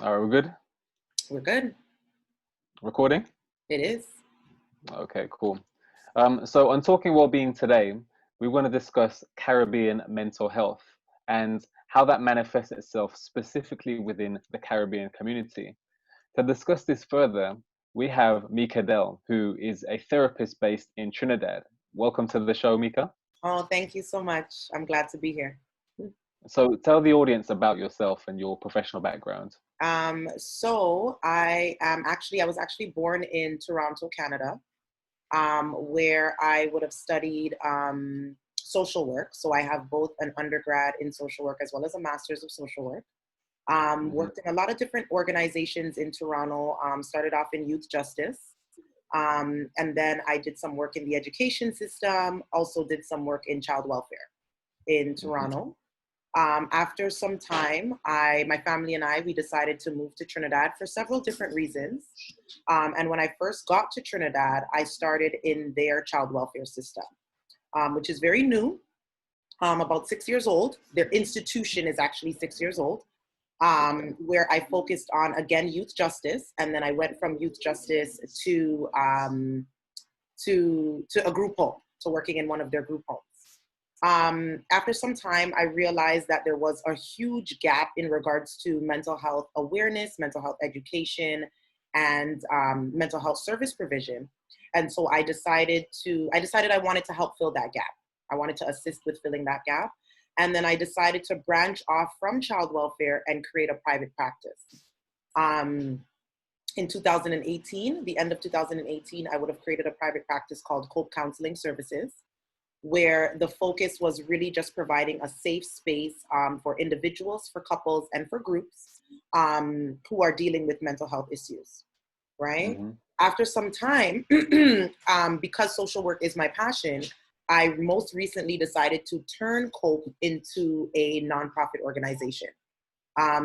All right, we're good? We're good. Recording? It is. Okay, cool. So on Talking Wellbeing today, we want to discuss Caribbean mental health and how that manifests itself specifically within the Caribbean community. To discuss this further, we have Micah Dell, who is a therapist based in Trinidad. Welcome to the show, Micah. Oh, thank you so much. I'm glad to be here. So tell the audience about yourself and your professional background. I was actually born in Toronto, Canada, where I would have studied social work. So I have both an undergrad in social work as well as a master's of social work. Worked in a lot of different organizations in Toronto, started off in youth justice. And then I did some work in the education system, also did some work in child welfare in Toronto. After some time, my family and we decided to move to Trinidad for several different reasons. And when I first got to Trinidad, I started in their child welfare system, which is very new, about 6 years old. Their institution is actually 6 years old, where I focused on, again, youth justice. And then I went from youth justice to a group home, to working in one of their group homes. After some time, I realized that there was a huge gap in regards to mental health awareness, mental health education, and mental health service provision. And so I decided I wanted to help fill that gap. I wanted to assist with filling that gap. And then I decided to branch off from child welfare and create a private practice. In 2018, the end of 2018, I would have created a private practice called Counseling Services, where the focus was really just providing a safe space for individuals, for couples, and for groups who are dealing with mental health issues, right? After some time, because social work is my passion, I most recently decided to turn COPE into a nonprofit organization.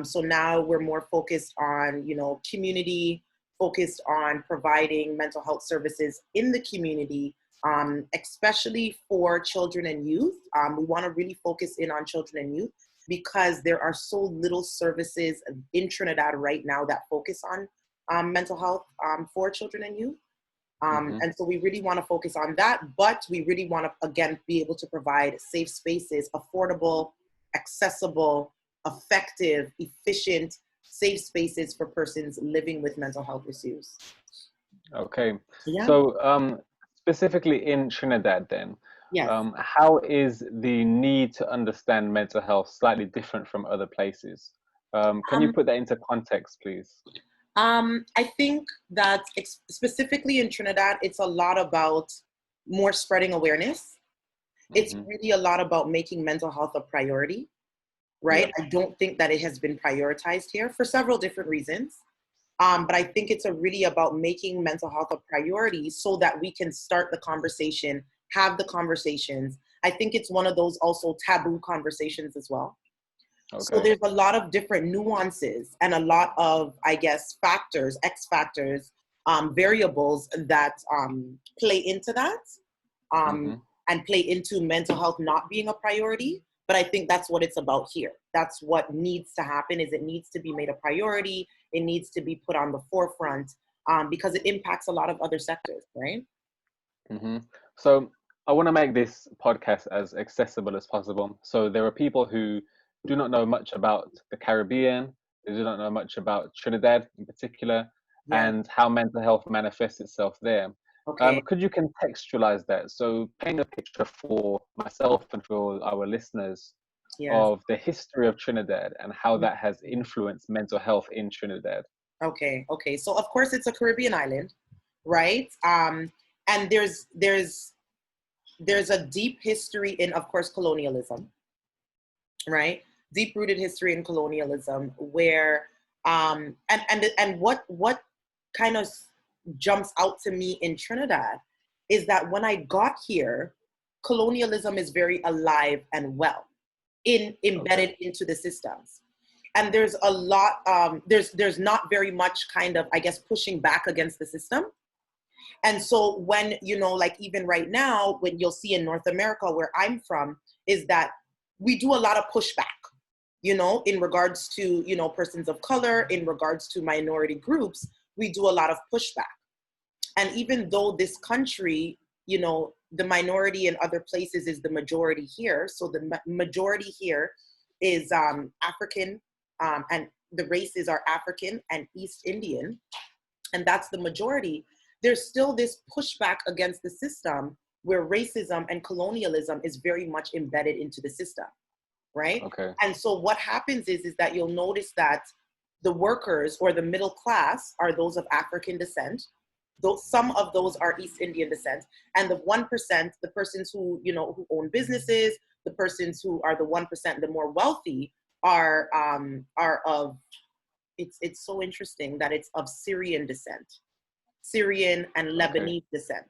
So now we're more focused on, community, focused on providing mental health services in the community, especially for children and youth. We want to really focus in on children and youth because there are so little services in Trinidad right now that focus on mental health for children and youth. And so we really want to focus on that, but we really want to, again, be able to provide safe spaces, affordable, accessible, effective, efficient, safe spaces for persons living with mental health issues. Okay. Yeah. So specifically in Trinidad then, Yes. How is the need to understand mental health slightly different from other places? Can you put that into context, please? I think that specifically in Trinidad, it's a lot about more spreading awareness. It's really a lot about making mental health a priority, right? Yeah. I don't think that it has been prioritized here for several different reasons. But I think it's really about making mental health a priority so that we can start the conversation, have the conversations. I think it's one of those also taboo conversations as well. Okay. So there's a lot of different nuances and a lot of, I guess, factors, X factors, variables that play into that and play into mental health not being a priority. But I think that's what it's about here. That's what needs to happen, is it needs to be made a priority. It needs to be put on the forefront because it impacts a lot of other sectors, right? So I want to make this podcast as accessible as possible. So there are people who do not know much about the Caribbean, they do not know much about Trinidad in particular, and how mental health manifests itself there. Okay. Could you contextualize that? So paint a picture for myself and for our listeners of the history of Trinidad and how that has influenced mental health in Trinidad. Okay. So of course it's a Caribbean island, right? And there's a deep history in, of course, colonialism, right? Deep-rooted history in colonialism, where and what kind of jumps out to me in Trinidad is that when I got here, colonialism is very alive and well embedded into the systems, and there's a lot. There's not very much kind of, I guess, pushing back against the system. And so when, like even right now, when you'll see in North America, where I'm from, is that we do a lot of pushback. You know, in regards to, you know, persons of color, in regards to minority groups, we do a lot of pushback. And even though this country, you know, the minority in other places is the majority here. So the majority here is African, and the races are African and East Indian, and that's the majority. There's still this pushback against the system where racism and colonialism is very much embedded into the system, right? Okay. And so what happens is that you'll notice that the workers or the middle class are those of African descent. Though some of those are East Indian descent, and the 1%, the persons who, you know, who own businesses, the persons who are the 1%, the more wealthy, are of, it's so interesting that it's of Syrian descent, Syrian and Lebanese descent,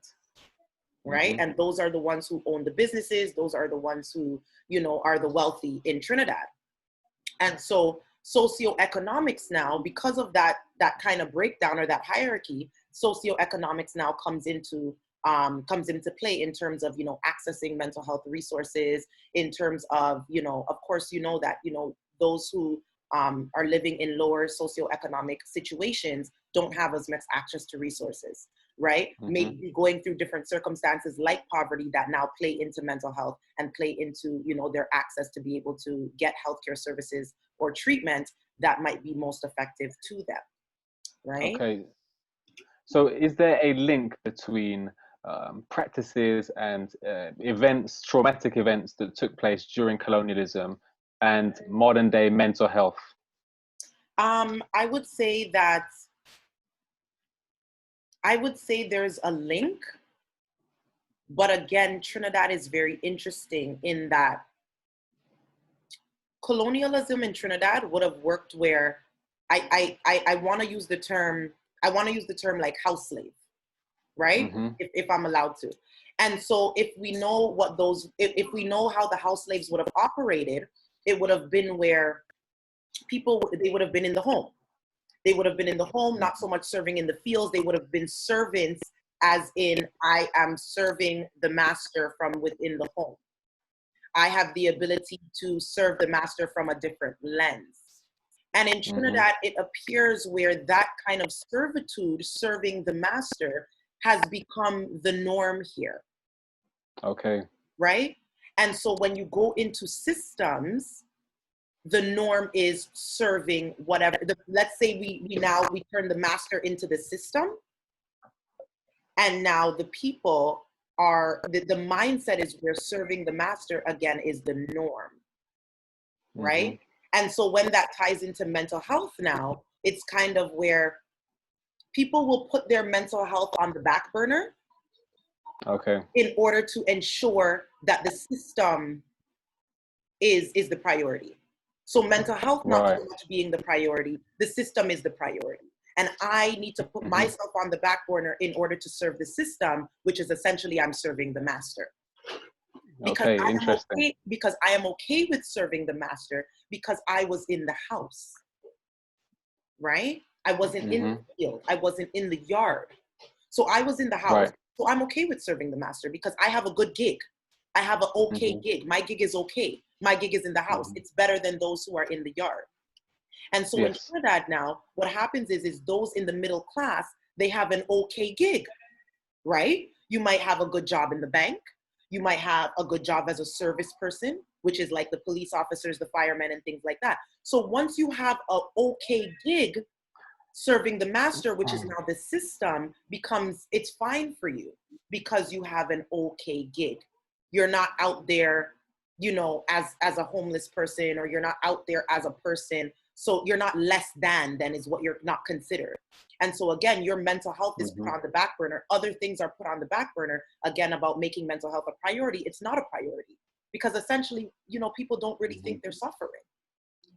right? And those are the ones who own the businesses. Those are the ones who, you know, are the wealthy in Trinidad. And so socioeconomics now, because of that kind of breakdown or that hierarchy, socioeconomics now comes into play in terms of, you know, accessing mental health resources, in terms of, you know, of course, you know, that, you know, those who are living in lower socioeconomic situations don't have as much access to resources, right? Maybe going through different circumstances like poverty that now play into mental health and play into, you know, their access to be able to get healthcare services or treatment that might be most effective to them, right? Okay. So is there a link between practices and events, traumatic events that took place during colonialism and modern day mental health? I would say there's a link, but again, Trinidad is very interesting in that colonialism in Trinidad would have worked where I want to use the term like house slave, right? If I'm allowed to. And so if we know what those, if we know how the house slaves would have operated, it would have been where they would have been in the home. They would have been in the home, not so much serving in the fields. They would have been servants, as in, I am serving the master from within the home. I have the ability to serve the master from a different lens. And in Trinidad, it appears where that kind of servitude, serving the master, has become the norm here. Okay. Right? And so when you go into systems, the norm is serving whatever. Let's say we turn the master into the system, and now the people are, the mindset is where serving the master again is the norm, right? And so when that ties into mental health now, it's kind of where people will put their mental health on the back burner, okay, in order to ensure that the system is the priority. So mental health not so much being the priority, the system is the priority. And I need to put myself on the back burner in order to serve the system, which is essentially I'm serving the master. Because because I am okay with serving the master because I was in the house, right? I wasn't in the field. I wasn't in the yard. So I was in the house. So I'm okay with serving the master because I have a good gig. I have an okay gig. My gig is okay. My gig is in the house. It's better than those who are in the yard. And so in Trinidad now, what happens is those in the middle class, they have an okay gig, right? You might have a good job in the bank. You might have a good job as a service person, which is like the police officers, the firemen, and things like that. So once you have an okay gig, serving the master, which is now the system, becomes, it's fine for you because you have an okay gig. You're not out there, you know, as a homeless person, or you're not out there as a person. So you're not less than is what you're not considered. And so again, your mental health is put on the back burner. Other things are put on the back burner, again, about making mental health a priority. It's not a priority because essentially, you know, people don't really think they're suffering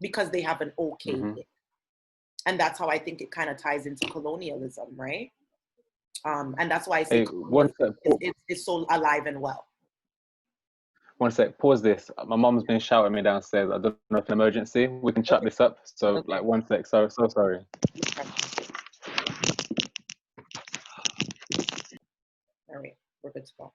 because they have an okay gig. And that's how I think it kind of ties into colonialism, right? And that's why I say it's so alive and well. One sec, pause this. My mom's been shouting me downstairs. I don't know if it's an emergency. We can chat this up. So like 1 sec, so sorry. All right, we're good to go.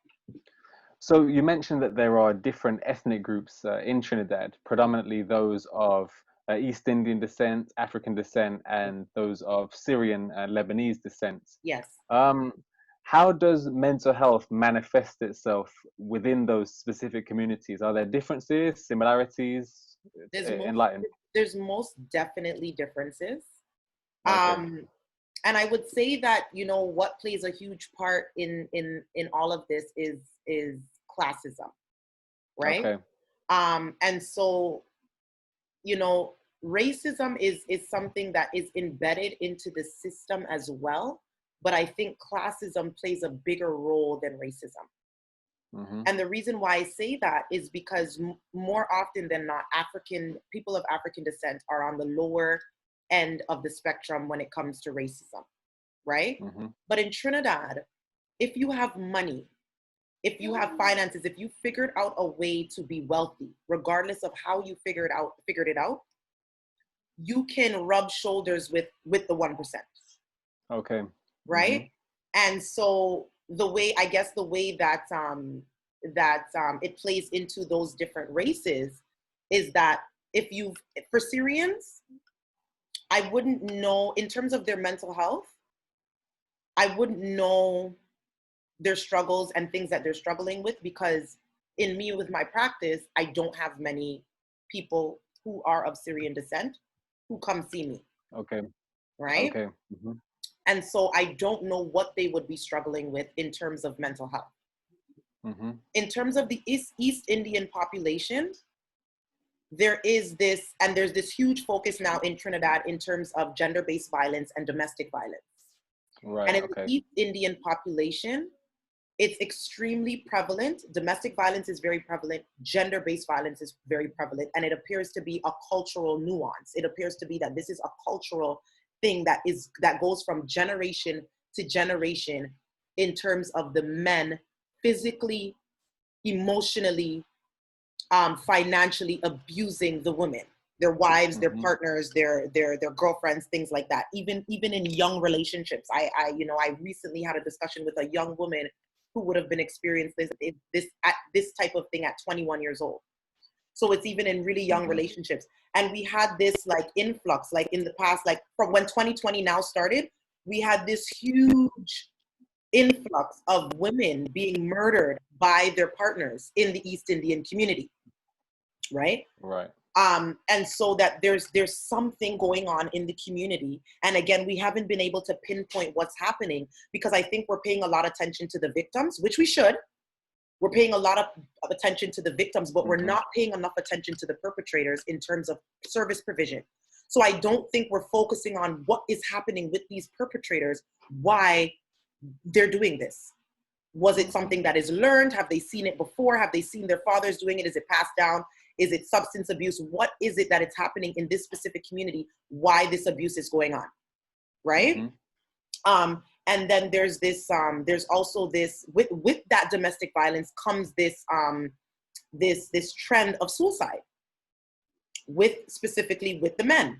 So you mentioned that there are different ethnic groups in Trinidad, predominantly those of East Indian descent, African descent, and those of Syrian and Lebanese descent. Yes. Um, how does mental health manifest itself within those specific communities? Are there differences, similarities? Enlighten. There's most definitely differences. Okay. And I would say that, you know, what plays a huge part in all of this is classism, right? Okay. And so, you know, racism is something that is embedded into the system as well. But I think classism plays a bigger role than racism. Mm-hmm. And the reason why I say that is because more often than not, people of African descent are on the lower end of the spectrum when it comes to racism, right? Mm-hmm. But in Trinidad, if you have money, if you have finances, if you figured out a way to be wealthy, regardless of how you figured it out, you can rub shoulders with the 1%. Okay. Right? Mm-hmm. And so the way that it plays into those different races is that for Syrians, I wouldn't know in terms of their mental health, I wouldn't know their struggles and things that they're struggling with, because with my practice, I don't have many people who are of Syrian descent who come see me. Okay. Right? Okay. Mm-hmm. And so I don't know what they would be struggling with in terms of mental health. Mm-hmm. In terms of the East Indian population, there's this huge focus now in Trinidad in terms of gender-based violence and domestic violence. Right. And in Okay. the East Indian population, it's extremely prevalent. Domestic violence is very prevalent. Gender-based violence is very prevalent. And it appears to be a cultural nuance. It appears to be that this is a cultural thing that goes from generation to generation in terms of the men physically, emotionally, financially abusing the women, their wives, their partners, their girlfriends, things like that. Even in young relationships. I recently had a discussion with a young woman who would have been experienced this type of thing at 21 years old. So it's even in really young relationships. And we had this like influx, like in the past, like from when 2020 now started, we had this huge influx of women being murdered by their partners in the East Indian community, right? Right. And so that there's something going on in the community. And again, we haven't been able to pinpoint what's happening, because I think we're paying a lot of attention to the victims, which we should. We're paying a lot of attention to the victims, but we're not paying enough attention to the perpetrators in terms of service provision. So I don't think we're focusing on what is happening with these perpetrators, why they're doing this. Was it something that is learned? Have they seen it before? Have they seen their fathers doing it? Is it passed down? Is it substance abuse? What is it that it's happening in this specific community? Why this abuse is going on, right? And then there's this, there's also this, with that domestic violence comes this, this trend of suicide, specifically with the men.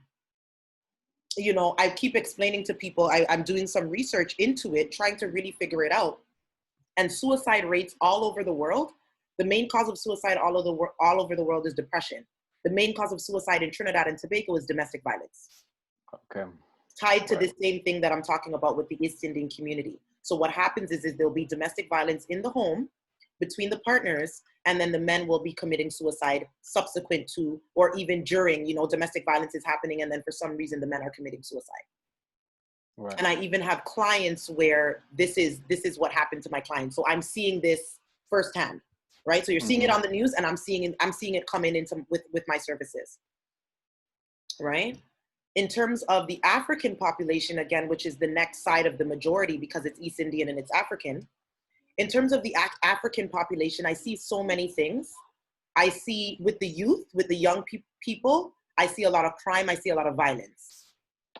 You know, I keep explaining to people, I'm doing some research into it, trying to really figure it out. And suicide rates all over the world, the main cause of suicide all over the world is depression. The main cause of suicide in Trinidad and Tobago is domestic violence. Okay. Tied to the same thing that I'm talking about with the East Indian community. So what happens is there'll be domestic violence in the home between the partners, and then the men will be committing suicide subsequent to, or even during, you know, domestic violence is happening, and then for some reason the men are committing suicide. Right. And I even have clients where this is what happened to my clients. So I'm seeing this firsthand, right? So you're seeing it on the news, and I'm seeing it come in with my services, right? In terms of the African population, again, which is the next side of the majority because it's East Indian and it's African. In terms of the African population, I see so many things. I see with the youth, with the young people, I see a lot of crime, I see a lot of violence.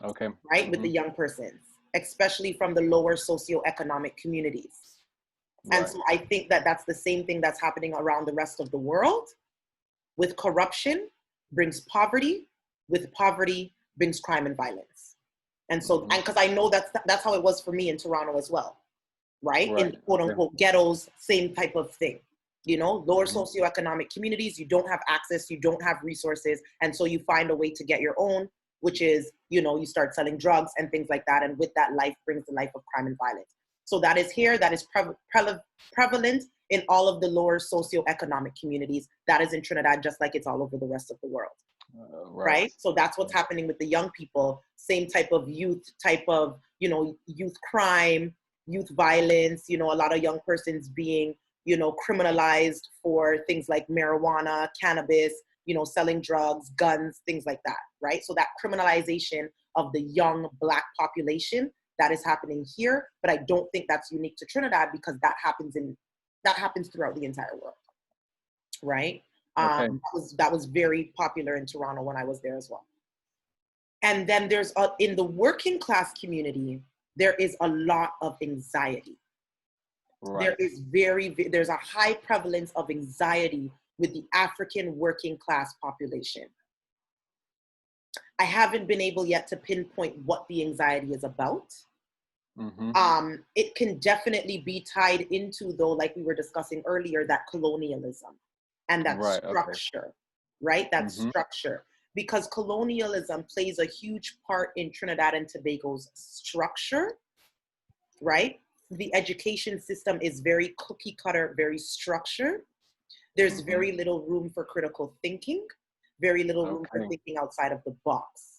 Okay. Right, with the young persons, especially from the lower socioeconomic communities. Right. And so I think that that's the same thing that's happening around the rest of the world. With corruption brings poverty, with poverty brings crime and violence. And so, and because I know that's how it was for me in Toronto as well, right? In quote unquote ghettos, same type of thing. You know, lower socioeconomic communities, you don't have access, you don't have resources, and so you find a way to get your own, which is, you know, you start selling drugs and things like that, and with that, life brings the life of crime and violence. So that is here, that is prevalent in all of the lower socioeconomic communities. That is in Trinidad, just like it's all over the rest of the world. Right? So that's what's happening with the young people. Same type of youth, you know, youth crime, youth violence, you know, a lot of young persons being, you know, criminalized for things like marijuana, cannabis, you know, selling drugs, guns, things like that, right? So that criminalization of the young Black population, that is happening here, but I don't think that's unique to Trinidad, because that happens throughout the entire world, right? Okay. That was very popular in Toronto when I was there as well. And then there's in the working class community, there is a lot of anxiety. Right. There's a high prevalence of anxiety with the African working class population. I haven't been able yet to pinpoint what the anxiety is about. It can definitely be tied into, though, like we were discussing earlier, that colonialism and that structure, right? That structure. Because colonialism plays a huge part in Trinidad and Tobago's structure, right? The education system is very cookie cutter, very structured. There's very little room for critical thinking, very little room for thinking outside of the box,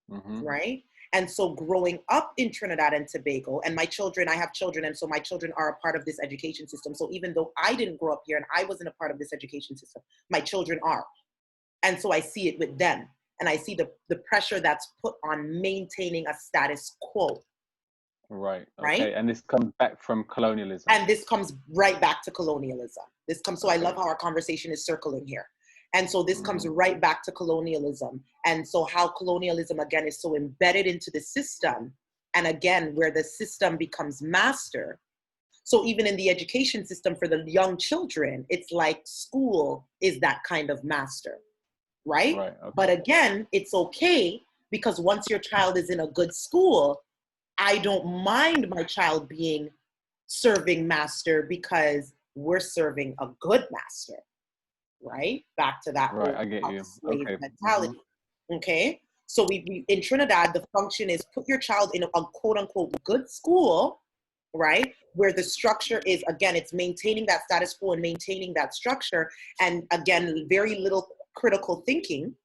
right? And so growing up in Trinidad and Tobago, and my children, I have children, and so my children are a part of this education system. So even though I didn't grow up here and I wasn't a part of this education system, my children are. And so I see it with them. And I see the pressure that's put on maintaining a status quo. Right. Okay. And this comes back from colonialism. And this comes right back to colonialism. So I love how our conversation is circling here. And so this comes right back to colonialism. And so how colonialism, again, is so embedded into the system. And again, where the system becomes master. So even in the education system for the young children, it's like school is that kind of master, right? But again, it's okay, because once your child is in a good school, I don't mind my child being serving master, because we're serving a good master, right? Back to that I get you. Slave mentality. Okay. So we in Trinidad, the function is put your child in a quote unquote good school, right? Where the structure is, again, it's maintaining that status quo and maintaining that structure. And again, very little critical thinking.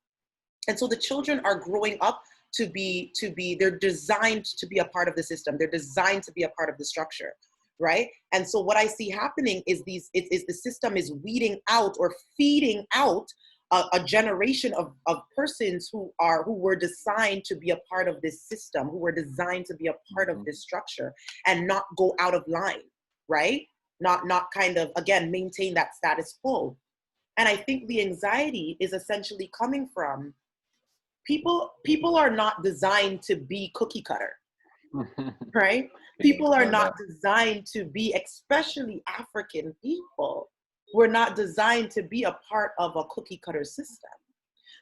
And so the children are growing up they're designed to be a part of the system. They're designed to be a part of the structure, right? And so what I see happening is the system is weeding out or feeding out a generation of persons who were designed to be a part of this system, who were designed to be a part of this structure and not go out of line, right? Not kind of, again, maintain that status quo. And I think the anxiety is essentially coming from people are not designed to be cookie cutter, right? People are not designed to be, especially African people, we're not designed to be a part of a cookie cutter system.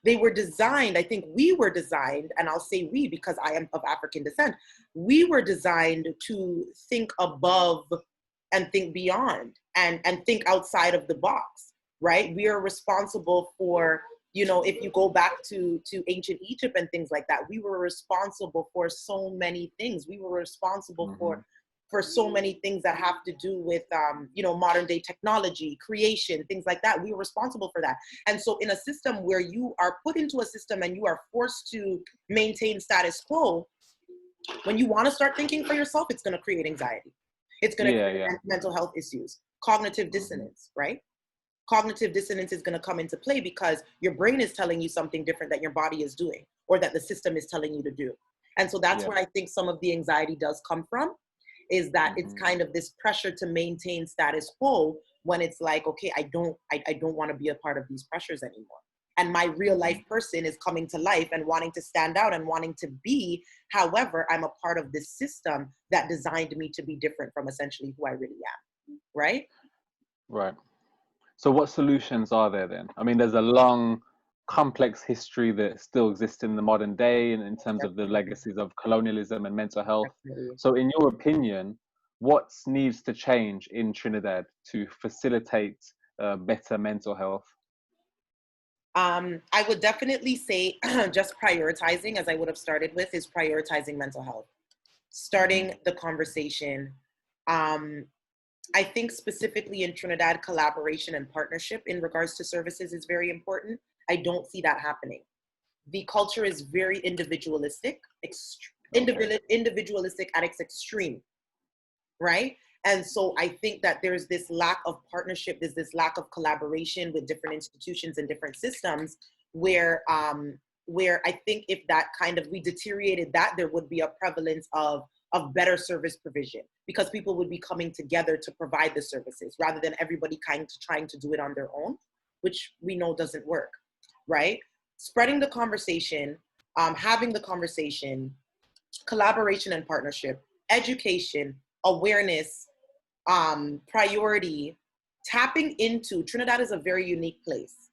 They were designed, I think we were designed, and I'll say we because I am of African descent, we were designed to think above and think beyond and think outside of the box, right? We are responsible for, you know, if you go back to ancient Egypt and things like that, we were responsible for so many things. We were responsible for so many things that have to do with, you know, modern day technology, creation, things like that. We were responsible for that. And so in a system where you are put into a system and you are forced to maintain status quo, when you want to start thinking for yourself, it's going to create anxiety. It's going to create mental health issues, cognitive dissonance, right? Cognitive dissonance is going to come into play because your brain is telling you something different that your body is doing or that the system is telling you to do. And so that's where I think some of the anxiety does come from, is that it's kind of this pressure to maintain status quo when it's like, okay, I don't want to be a part of these pressures anymore. And my real life person is coming to life and wanting to stand out and wanting to be. However, I'm a part of this system that designed me to be different from essentially who I really am. Right? Right. So what solutions are there then? I mean, there's a long, complex history that still exists in the modern day in terms of the legacies of colonialism and mental health. So in your opinion, what needs to change in Trinidad to facilitate better mental health? I would definitely say just prioritizing, as I would have started with, is prioritizing mental health. Starting the conversation. I think specifically in Trinidad, collaboration and partnership in regards to services is very important. I don't see that happening. The culture is very individualistic, individualistic at its extreme, right? And so I think that there's this lack of partnership, there's this lack of collaboration with different institutions and different systems where I think if that kind of, we deteriorated that, there would be a prevalence of better service provision, because people would be coming together to provide the services rather than everybody kind of trying to do it on their own, which we know doesn't work, right? Spreading the conversation, having the conversation, collaboration and partnership, education, awareness, priority, tapping into, Trinidad is a very unique place.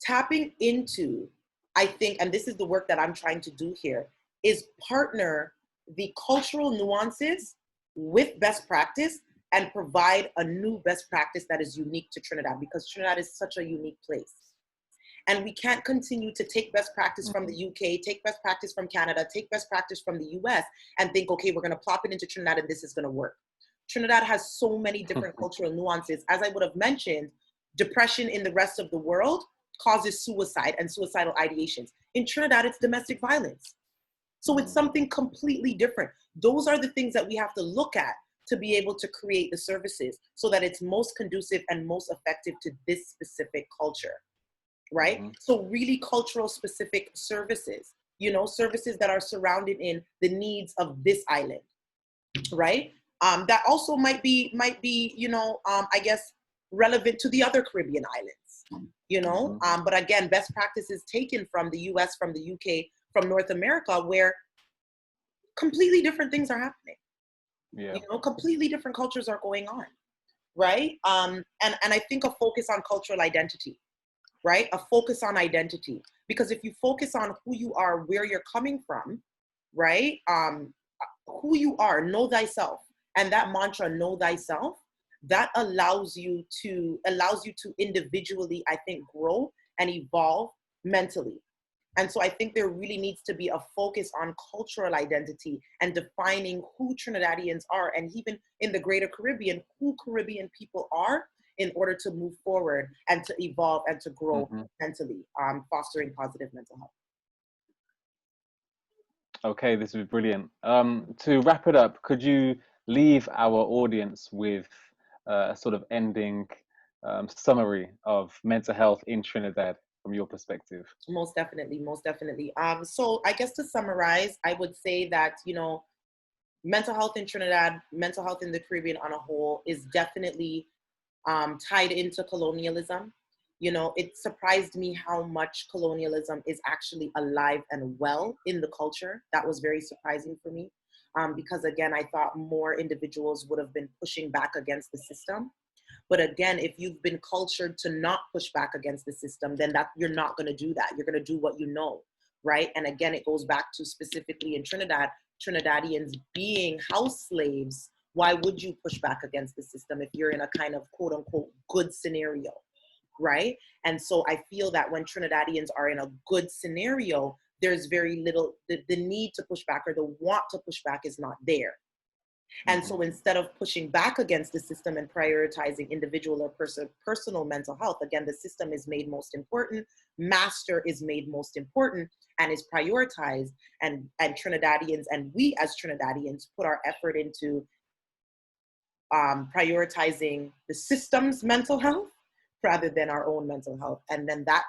Tapping into, I think, and this is the work that I'm trying to do here, is partner the cultural nuances with best practice and provide a new best practice that is unique to Trinidad, because Trinidad is such a unique place. And we can't continue to take best practice from the UK, take best practice from Canada, take best practice from the US, and think, okay, we're gonna plop it into Trinidad and this is gonna work. Trinidad has so many different cultural nuances. As I would have mentioned, depression in the rest of the world causes suicide and suicidal ideations. In Trinidad, it's domestic violence. So it's something completely different. Those are the things that we have to look at to be able to create the services so that it's most conducive and most effective to this specific culture, right? So really cultural specific services, you know, services that are surrounded in the needs of this island, right? That also might be, you know, I guess relevant to the other Caribbean islands, you know, but again, best practices taken from the US, from the UK, from North America, where completely different things are happening. You know, completely different cultures are going on, right? And I think a focus on cultural identity, right? A focus on identity, because if you focus on who you are, where you're coming from, right? Who you are, know thyself, and that mantra, know thyself, that allows you to individually, I think, grow and evolve mentally. And so I think there really needs to be a focus on cultural identity and defining who Trinidadians are, and even in the greater Caribbean, who Caribbean people are, in order to move forward and to evolve and to grow mentally, fostering positive mental health. Okay, this is brilliant. To wrap it up, could you leave our audience with a sort of ending summary of mental health in Trinidad from your perspective? Most definitely, most definitely. So I guess to summarize, I would say that, you know, mental health in Trinidad, mental health in the Caribbean on a whole is definitely tied into colonialism. You know, it surprised me how much colonialism is actually alive and well in the culture. That was very surprising for me, because again, I thought more individuals would have been pushing back against the system. But again, if you've been cultured to not push back against the system, then that you're not going to do that. You're going to do what you know, right? And again, it goes back to specifically in Trinidad, Trinidadians being house slaves. Why would you push back against the system if you're in a kind of quote unquote good scenario, right? And so I feel that when Trinidadians are in a good scenario, there's very little, the need to push back or the want to push back is not there. And so instead of pushing back against the system and prioritizing individual or personal mental health, again, the system is made most important, master is made most important and is prioritized, and Trinidadians and we as Trinidadians put our effort into prioritizing the system's mental health rather than our own mental health. And then that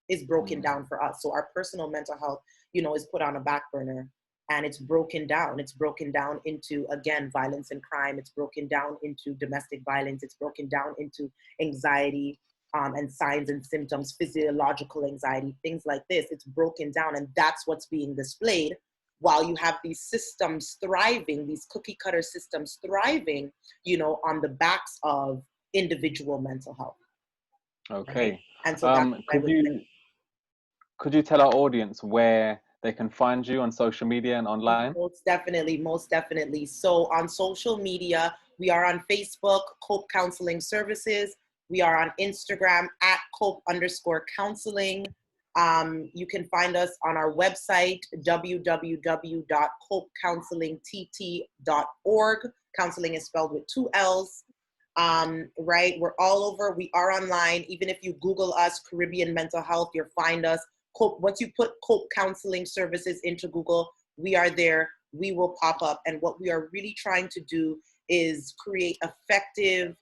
is broken down for us. So our personal mental health, you know, is put on a back burner. And it's broken down. It's broken down into, again, violence and crime. It's broken down into domestic violence. It's broken down into anxiety and signs and symptoms, physiological anxiety, things like this. It's broken down, and that's what's being displayed while you have these systems thriving, these cookie cutter systems thriving, you know, on the backs of individual mental health. Okay. Right? And so could you tell our audience where they can find you on social media and online? Most definitely, most definitely. So on social media, we are on Facebook, Cope Counseling Services, We are on Instagram at cope_counseling. You can find us on our website, www.copecounselingtt.org. Counseling is spelled with 2 L's. Right? We're all over. We are online. Even if you Google us, Caribbean mental health, you'll find us. Once you put Cope Counseling Services into Google, we are there. We will pop up. And what we are really trying to do is create effective,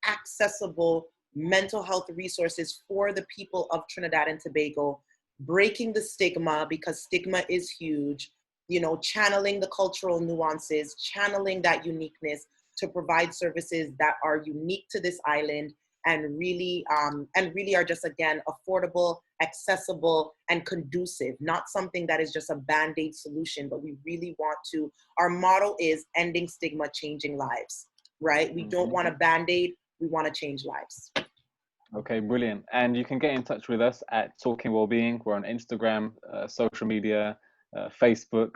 accessible mental health resources for the people of Trinidad and Tobago, breaking the stigma, because stigma is huge, you know, channeling the cultural nuances, channeling that uniqueness to provide services that are unique to this island and really are just, again, affordable, accessible, and conducive, not something that is just a Band-Aid solution, but we really want to, our motto is ending stigma, changing lives, right? We don't want a Band-Aid, we want to change lives. Okay, brilliant. And you can get in touch with us at Talking Wellbeing. We're on Instagram, social media, Facebook,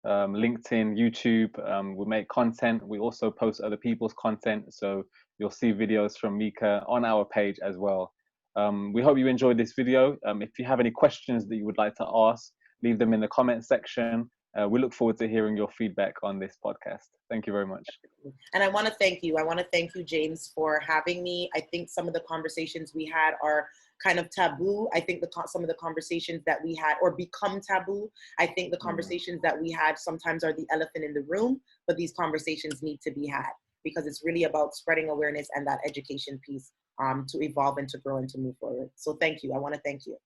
LinkedIn, YouTube. We make content. We also post other people's content. So you'll see videos from Micah on our page as well. We hope you enjoyed this video. If you have any questions that you would like to ask, leave them in the comment section. We look forward to hearing your feedback on this podcast. Thank you very much. And I want to thank you. I want to thank you, James, for having me. I think some of the conversations we had are kind of taboo. I think some of the conversations that we had or become taboo. I think the conversations that we had sometimes are the elephant in the room, but these conversations need to be had because it's really about spreading awareness and that education piece to evolve and to grow and to move forward. So thank you. I want to thank you.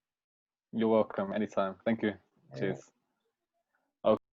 You're welcome. Anytime. Thank you. Cheers.